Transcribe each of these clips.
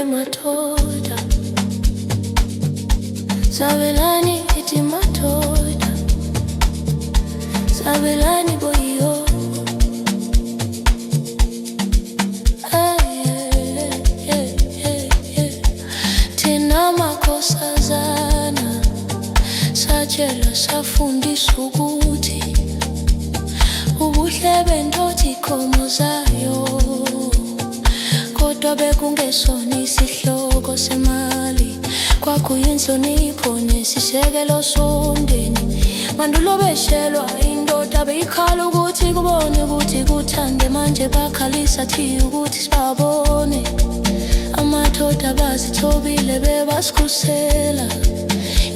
matoda, sabelani iti matoda, sabelani boyo. Tina makosa zana, sajela safundiswa ukuthi ubuhle bendoda ikhomo zayo, kodwa bekungesona isihloko semali, kwakuyinhlonipho nesisekelo somndeni. Mandulo beshelwa indoda beyikhala ukuthi kubone ukuthi kuthande, manje bakhalisa thi ukuthi sibabone. Amadoda bazithobile bebasikhusela,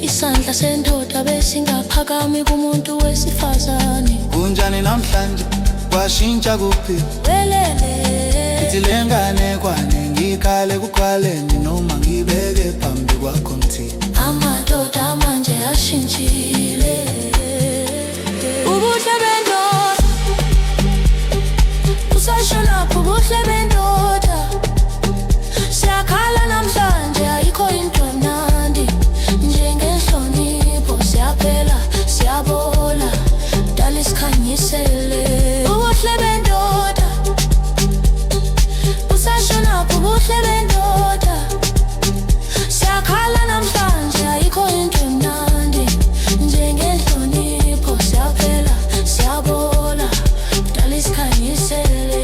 isandla sendoda besingaphakami kumuntu wesifazane. Kunjani namhlanje kwashintsha kuphi? Welele ithi lengane kwane ngikhale kuqaleni noma ngibeke phambi kwakho ngithi amadoda manje ashintshile. Ubuhle bendoda usashonapho, ubuhle bendoda siyakhala namhlanje, ayikho into emnandi njengenhlonipho. Siyaphela siyabola, dala isikhanyisele. Ubuhle bendoda usashonapho, ubuhle bendoda siyakhala namhlanje, ayikho into emnandi njengenhlonipho. Siyaphela siyabola, dala isikhanyisele.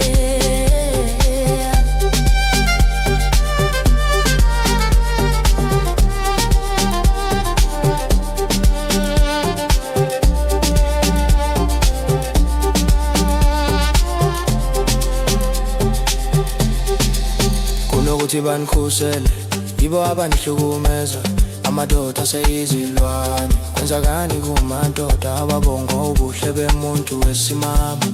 Kunokuthi banikhusele, yibo abanihlukumeza. Amadoda aseyizilwane, kwenzakani kumadoda ababonga ubuhle bemuntu wesimama?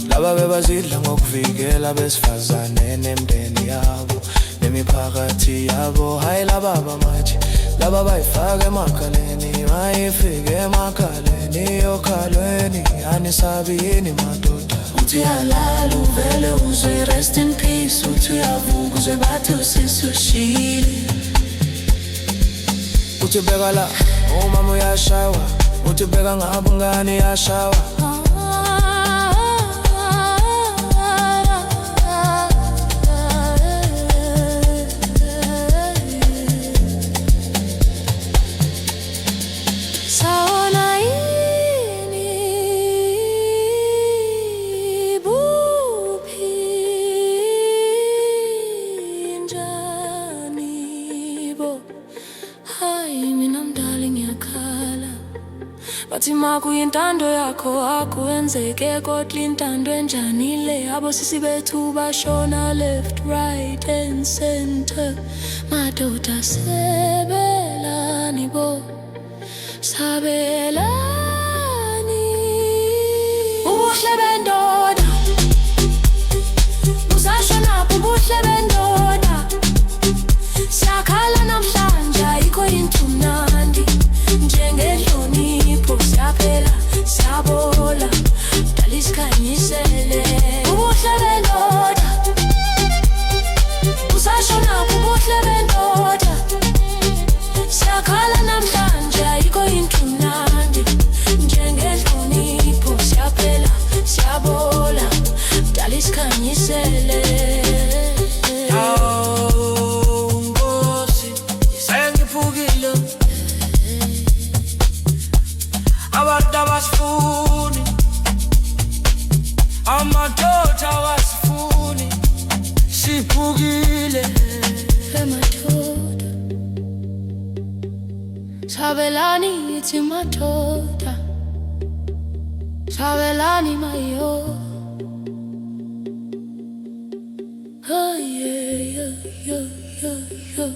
Laba bebazidla ngokuvikela besifazane nemndeni yabo nemiphakathi yabo. Hayi laba bamanje, laba bayifaka emakhaleni, mayifike emakhaleni yokhalweni. Anisabi yini madoda? Uthi uyalala uvele uzwe rest in peace, uthi uyavuka uzwe bathi usisushile. Uthi bheka la umama uyashawa, uthi bheka ngapha ngane iyashawa. Sawona yini buphi njani bo? Hayi mina mdala ngiyakhala, bathi makuyintando yakho akuwenzeke, kodwa intando enjani le? Abosisi bethu bashona left, right and center. Madoda sebelani bo, sabelani. Ubuhle bendoda usashonapho, ubuhle bendoda siyakhala namhlanje, ayikho into emnandi njengenhlonipho. Siyaphela siyabola, dala isikhanyisele. Ubuhle bendoda usashonapho, ubuhle bendoda siyakhala namhlanje, ayikho into emnandi njengenhlonipho. Siyaphela siyabola, dala isikhanyisele. Nkosi sengiphukile, abantu abasifuni, amadoda awasifuni, siphukile. Madoda sabelani ithi madoda, sabelani mayo. Oh yeah, yeah, yeah, yeah, yeah.